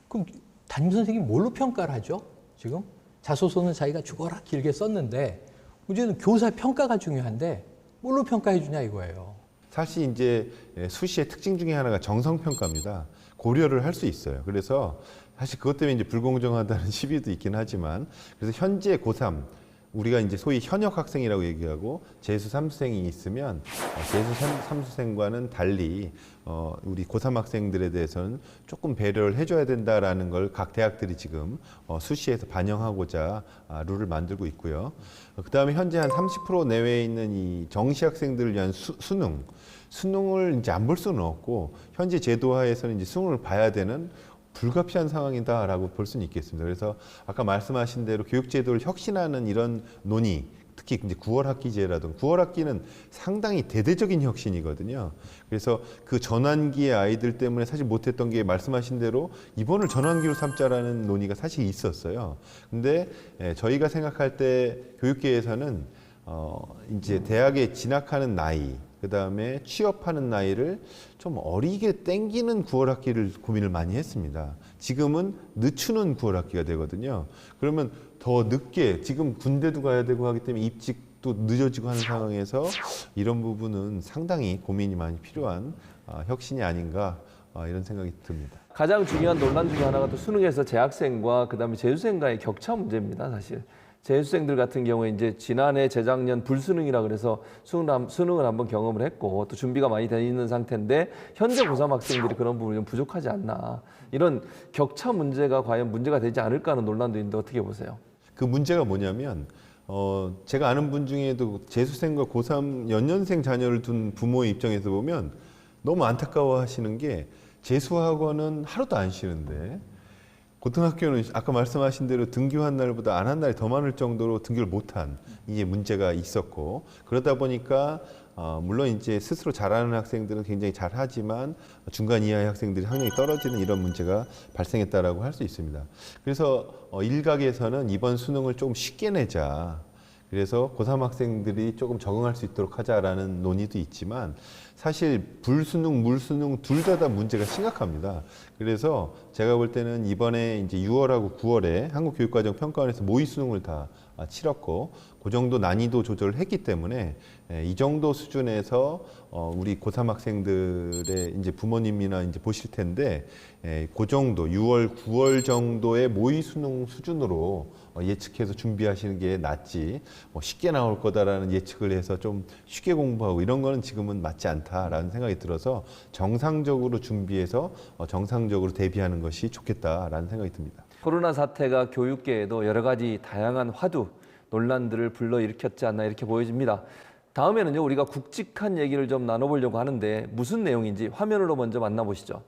그럼 담임 선생님이 뭘로 평가를 하죠? 지금 자소서는 자기가 죽어라 길게 썼는데 문제는 교사 평가가 중요한데 뭘로 평가해 주냐 이거예요. 사실 이제 수시의 특징 중에 하나가 정성평가입니다. 고려를 할 수 있어요. 그래서 사실 그것 때문에 이제 불공정하다는 시비도 있긴 하지만 그래서 현재 고3 우리가 이제 소위 현역 학생이라고 얘기하고 재수 3수생이 있으면 재수 3수생과는 달리 우리 고3 학생들에 대해서는 조금 배려를 해줘야 된다라는 걸 각 대학들이 지금 수시에서 반영하고자 룰을 만들고 있고요. 그다음에 현재 한 30% 내외에 있는 이 정시 학생들을 위한 수능을 이제 안 볼 수는 없고 현재 제도하에서는 이제 수능을 봐야 되는 불가피한 상황이다라고 볼 수는 있겠습니다. 그래서 아까 말씀하신 대로 교육제도를 혁신하는 이런 논의, 특히 이제 9월 학기제라든가 9월 학기는 상당히 대대적인 혁신이거든요. 그래서 그 전환기의 아이들 때문에 사실 못했던 게 말씀하신 대로 이번을 전환기로 삼자라는 논의가 사실 있었어요. 근데 저희가 생각할 때 교육계에서는 이제 대학에 진학하는 나이, 그 다음에 취업하는 나이를 좀 어리게 땡기는 9월 학기를 고민을 많이 했습니다. 지금은 늦추는 9월 학기가 되거든요. 그러면 더 늦게, 지금 군대도 가야 되고 하기 때문에 입직도 늦어지고 하는 상황에서 이런 부분은 상당히 고민이 많이 필요한 혁신이 아닌가 이런 생각이 듭니다. 가장 중요한 논란 중에 하나가 또 수능에서 재학생과 그다음에 재수생과의 격차 문제입니다. 사실 재수생들 같은 경우에 이제 지난해 재작년 불수능이라 그래서 수능을 한번 경험을 했고 또 준비가 많이 돼 있는 상태인데 현재 고3 학생들이 그런 부분이 좀 부족하지 않나 이런 격차 문제가 과연 문제가 되지 않을까 하는 논란도 있는데 어떻게 보세요? 그 문제가 뭐냐면 제가 아는 분 중에도 재수생과 고3 연년생 자녀를 둔 부모의 입장에서 보면 너무 안타까워 하시는 게 재수학원은 하루도 안 쉬는데 고등학교는 아까 말씀하신 대로 등교한 날보다 안 한 날이 더 많을 정도로 등교를 못한 이게 문제가 있었고 그러다 보니까 물론 이제 스스로 잘하는 학생들은 굉장히 잘하지만 중간 이하의 학생들이 학력이 떨어지는 이런 문제가 발생했다라고 할 수 있습니다. 그래서 일각에서는 이번 수능을 좀 쉽게 내자. 그래서 고3 학생들이 조금 적응할 수 있도록 하자라는 논의도 있지만 사실 불수능, 물수능 둘 다 문제가 심각합니다. 그래서 제가 볼 때는 이번에 이제 6월하고 9월에 한국교육과정평가원에서 모의 수능을 다 치렀고 그 정도 난이도 조절을 했기 때문에 이 정도 수준에서 우리 고3 학생들의 이제 부모님이나 이제 보실 텐데 그 정도 6월, 9월 정도의 모의 수능 수준으로 예측해서 준비하시는 게 낫지 쉽게 나올 거다라는 예측을 해서 좀 쉽게 공부하고 이런 거는 지금은 맞지 않다라는 생각이 들어서 정상적으로 준비해서 정상적으로 대비하는 것이 좋겠다라는 생각이 듭니다. 코로나 사태가 교육계에도 여러 가지 다양한 화두, 논란들을 불러일으켰지 않나 이렇게 보여집니다. 다음에는요, 우리가 굵직한 얘기를 좀 나눠보려고 하는데 무슨 내용인지 화면으로 먼저 만나보시죠.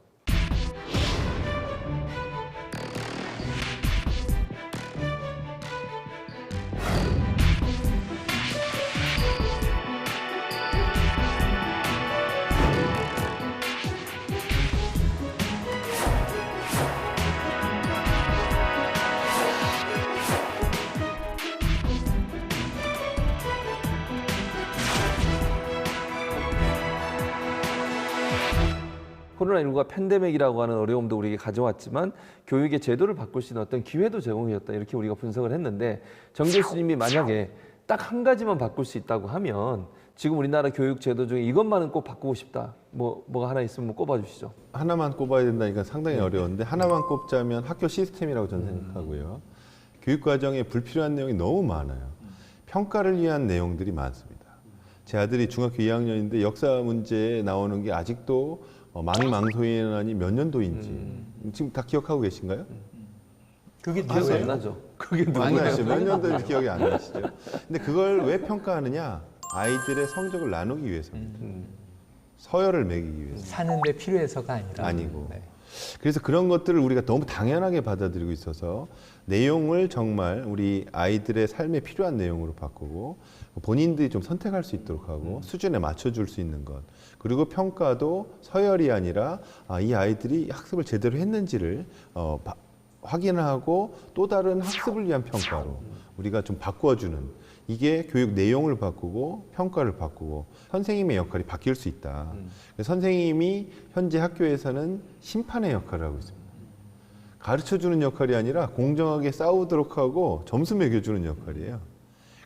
코로나19가 팬데믹이라고 하는 어려움도 우리에게 가져왔지만 교육의 제도를 바꿀 수 있는 어떤 기회도 제공해줬다 이렇게 우리가 분석을 했는데 정 교수님이 만약에 딱 한 가지만 바꿀 수 있다고 하면 지금 우리나라 교육 제도 중에 이것만은 꼭 바꾸고 싶다. 뭐가 하나 있으면 꼽아 주시죠. 하나만 꼽아야 된다니까 상당히 어려운데 하나만 꼽자면 학교 시스템이라고 저는 생각하고요. 교육과정에 불필요한 내용이 너무 많아요. 평가를 위한 내용들이 많습니다. 제 아들이 중학교 2학년인데 역사 문제에 나오는 게 아직도 망망소인하니 몇 년도인지 지금 다 기억하고 계신가요? 그게 기억이 안 나죠. 그게 안 나시죠? 몇 년도인지 기억이 안 나시죠? 근데 그걸 왜 평가하느냐? 아이들의 성적을 나누기 위해서입니다. 서열을 매기기 위해서. 사는데 필요해서가 아니라. 아니고. 네. 그래서 그런 것들을 우리가 너무 당연하게 받아들이고 있어서 내용을 정말 우리 아이들의 삶에 필요한 내용으로 바꾸고 본인들이 좀 선택할 수 있도록 하고 수준에 맞춰줄 수 있는 것. 그리고 평가도 서열이 아니라 이 아이들이 학습을 제대로 했는지를 확인하고 또 다른 학습을 위한 평가로 우리가 좀 바꿔주는 이게 교육 내용을 바꾸고 평가를 바꾸고 선생님의 역할이 바뀔 수 있다. 선생님이 현재 학교에서는 심판의 역할을 하고 있습니다. 가르쳐주는 역할이 아니라 공정하게 싸우도록 하고 점수 매겨주는 역할이에요.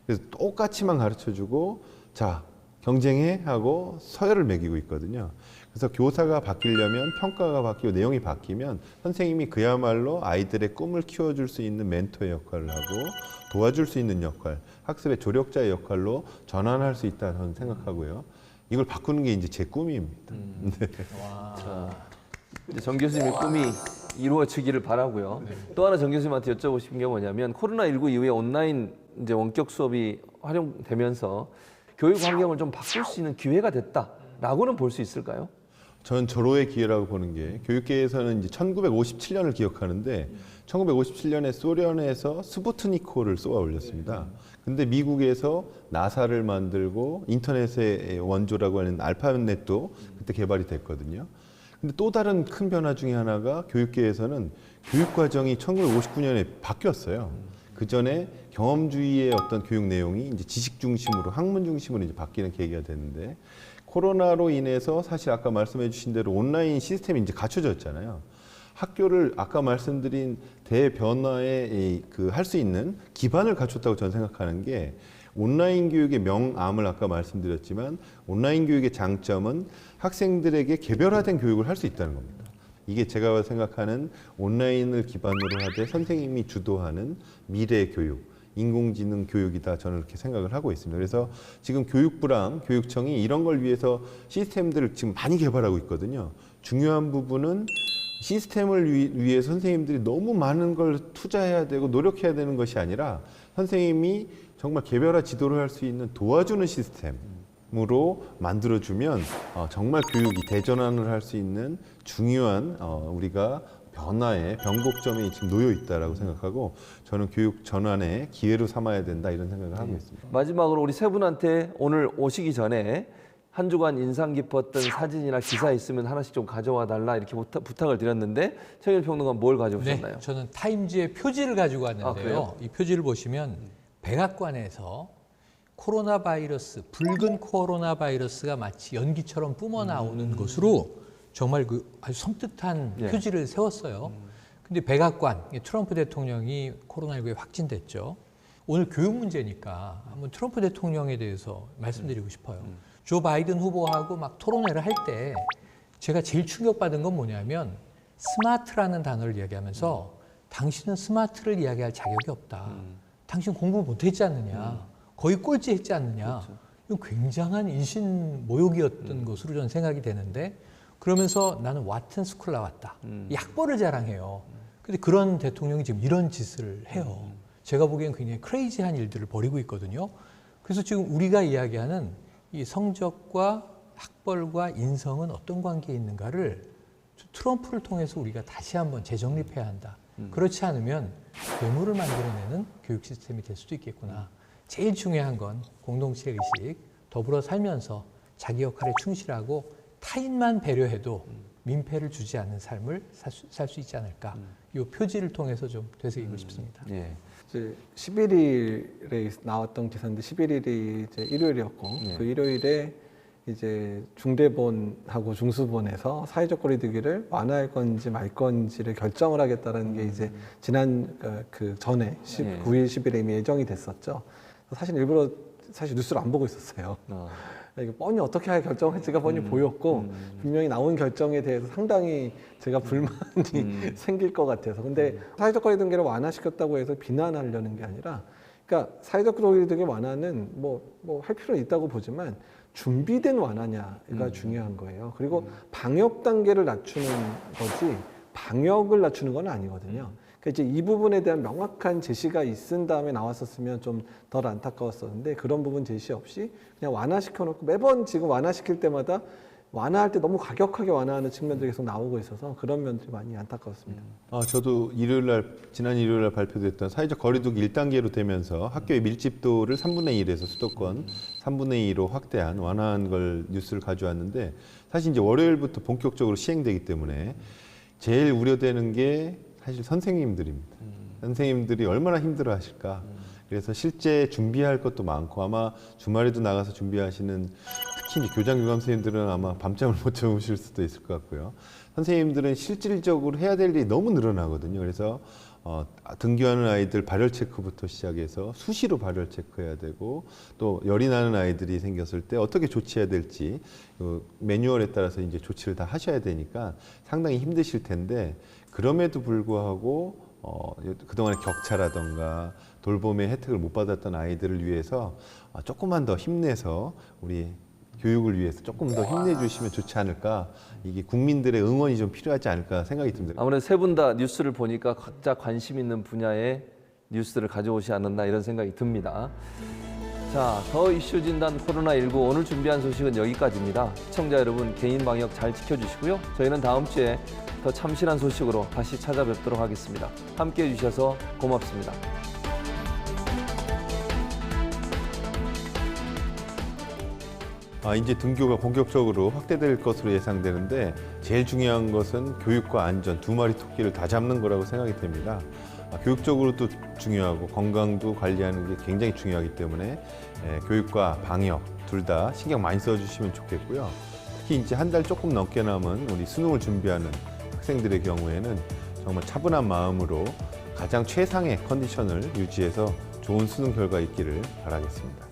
그래서 똑같이만 가르쳐주고 자 경쟁해 하고 서열을 매기고 있거든요. 그래서 교사가 바뀌려면 평가가 바뀌고 내용이 바뀌면 선생님이 그야말로 아이들의 꿈을 키워줄 수 있는 멘토의 역할을 하고 도와줄 수 있는 역할, 학습의 조력자의 역할로 전환할 수 있다 저는 생각하고요. 이걸 바꾸는 게 이제 제 꿈입니다. 네. 자, 이제 정 교수님의 꿈이 이루어지기를 바라고요. 또 하나 정 교수님한테 여쭤보고 싶은 게 뭐냐면 코로나19 이후에 온라인 이제 원격 수업이 활용되면서 교육 환경을 좀 바꿀 수 있는 기회가 됐다라고는 볼 수 있을까요? 전 절호의 기회라고 보는 게 교육계에서는 이제 1957년을 기억하는데 1957년에 소련에서 스푸트니크를 쏘아 올렸습니다. 근데 미국에서 나사를 만들고 인터넷의 원조라고 하는 알파넷도 그때 개발이 됐거든요. 근데 또 다른 큰 변화 중에 하나가 교육계에서는 교육과정이 1959년에 바뀌었어요. 그 전에 경험주의의 어떤 교육 내용이 이제 지식 중심으로 학문 중심으로 이제 바뀌는 계기가 됐는데 코로나로 인해서 사실 아까 말씀해 주신 대로 온라인 시스템이 이제 갖춰졌잖아요. 학교를 아까 말씀드린 대변화에 할 수 있는 기반을 갖췄다고 저는 생각하는 게 온라인 교육의 명암을 아까 말씀드렸지만 온라인 교육의 장점은 학생들에게 개별화된 교육을 할 수 있다는 겁니다. 이게 제가 생각하는 온라인을 기반으로 하되 선생님이 주도하는 미래 교육, 인공지능 교육이다 저는 그렇게 생각을 하고 있습니다. 그래서 지금 교육부랑 교육청이 이런 걸 위해서 시스템들을 지금 많이 개발하고 있거든요. 중요한 부분은 시스템을 위해 선생님들이 너무 많은 걸 투자해야 되고 노력해야 되는 것이 아니라 선생님이 정말 개별화 지도를 할 수 있는 도와주는 시스템으로 만들어주면 정말 교육이 대전환을 할 수 있는 중요한 우리가 변화의 변곡점이 지금 놓여 있다라고 생각하고 저는 교육 전환의 기회로 삼아야 된다 이런 생각을 하고 있습니다. 마지막으로 우리 세 분한테 오늘 오시기 전에 한 주간 인상 깊었던 사진이나 기사 있으면 하나씩 좀 가져와 달라 이렇게 부탁을 드렸는데 최영일 평론가 뭘 가져오셨나요? 네, 저는 타임즈의 표지를 가지고 아, 왔는데요. 그래요? 이 표지를 보시면 백악관에서 코로나 바이러스, 붉은 코로나 바이러스가 마치 연기처럼 뿜어 나오는 것으로 정말 그 아주 섬뜩한 예. 표지를 세웠어요. 근데 백악관, 트럼프 대통령이 코로나19에 확진됐죠. 오늘 교육 문제니까 한번 트럼프 대통령에 대해서 말씀드리고 싶어요. 조 바이든 후보하고 막 토론회를 할 때 제가 제일 충격받은 건 뭐냐면 스마트라는 단어를 이야기하면서 당신은 스마트를 이야기할 자격이 없다. 당신 공부 못했지 않느냐. 거의 꼴찌했지 않느냐. 그렇죠. 이건 굉장한 인신 모욕이었던 것으로 저는 생각이 되는데 그러면서 나는 와튼 스쿨 나왔다. 이 학벌을 자랑해요. 근데 그런 대통령이 지금 이런 짓을 해요. 제가 보기엔 굉장히 크레이지한 일들을 벌이고 있거든요. 그래서 지금 우리가 이야기하는 이 성적과 학벌과 인성은 어떤 관계에 있는가를 트럼프를 통해서 우리가 다시 한번 재정립해야 한다. 그렇지 않으면 괴물을 만들어내는 교육 시스템이 될 수도 있겠구나. 제일 중요한 건 공동체 의식, 더불어 살면서 자기 역할에 충실하고 타인만 배려해도 민폐를 주지 않는 삶을 살 수 있지 않을까. 이 표지를 통해서 좀 되새기고 싶습니다. 예. 이제 11일에 나왔던 기사인데 11일이 이제 일요일이었고 그 일요일에 이제 중대본하고 중수본에서 사회적 거리두기를 완화할 건지 말 건지를 결정을 하겠다는 게 이제 지난 그 전에 9일, 10일에 이미 예정이 됐었죠. 사실 일부러 뉴스를 안 보고 있었어요. 이게 뻔히 어떻게 할 결정할지가 뻔히 보였고 분명히 나온 결정에 대해서 상당히 제가 불만이 생길 것 같아서 근데 사회적 거리두기를 완화시켰다고 해서 비난하려는 게 아니라 그러니까 사회적 거리두기 완화는 뭐 할 필요는 있다고 보지만 준비된 완화냐가 중요한 거예요. 그리고 방역 단계를 낮추는 거지 방역을 낮추는 건 아니거든요. 그러니까 이제 이 부분에 대한 명확한 제시가 있은 다음에 나왔었으면 좀 덜 안타까웠었는데 그런 부분 제시 없이 그냥 완화시켜놓고 매번 지금 완화시킬 때마다 완화할 때 너무 과격하게 완화하는 측면들이 계속 나오고 있어서 그런 면들이 많이 안타까웠습니다. 저도 지난 일요일 날 발표됐던 사회적 거리두기 1단계로 되면서 학교의 밀집도를 3분의 1에서 수도권 3분의 2로 확대한 완화한 걸 뉴스를 가져왔는데 사실 이제 월요일부터 본격적으로 시행되기 때문에 제일 우려되는 게 사실 선생님들입니다. 선생님들이 얼마나 힘들어 하실까. 그래서 실제 준비할 것도 많고 아마 주말에도 나가서 준비하시는 특히 이제 교장 교감 선생님들은 아마 밤잠을 못 주무실 수도 있을 것 같고요. 선생님들은 실질적으로 해야 될 일이 너무 늘어나거든요. 그래서 등교하는 아이들 발열 체크부터 시작해서 수시로 발열 체크해야 되고 또 열이 나는 아이들이 생겼을 때 어떻게 조치해야 될지 매뉴얼에 따라서 이제 조치를 다 하셔야 되니까 상당히 힘드실 텐데 그럼에도 불구하고 그동안의 격차라던가 돌봄의 혜택을 못 받았던 아이들을 위해서 조금만 더 힘내서 우리 교육을 위해서 조금 더 힘내주시면 좋지 않을까. 이게 국민들의 응원이 좀 필요하지 않을까 생각이 듭니다. 아무래도 세 분 다 뉴스를 보니까 각자 관심 있는 분야의 뉴스를 가져오지 않았나 이런 생각이 듭니다. 자, 더 이슈 진단 코로나19 오늘 준비한 소식은 여기까지입니다. 시청자 여러분 개인 방역 잘 지켜주시고요. 저희는 다음 주에 더 참신한 소식으로 다시 찾아뵙도록 하겠습니다. 함께해 주셔서 고맙습니다. 이제 등교가 본격적으로 확대될 것으로 예상되는데 제일 중요한 것은 교육과 안전 두 마리 토끼를 다 잡는 거라고 생각이 됩니다. 교육적으로도 중요하고 건강도 관리하는 게 굉장히 중요하기 때문에 교육과 방역 둘 다 신경 많이 써주시면 좋겠고요. 특히 이제 한 달 조금 넘게 남은 우리 수능을 준비하는 학생들의 경우에는 정말 차분한 마음으로 가장 최상의 컨디션을 유지해서 좋은 수능 결과 있기를 바라겠습니다.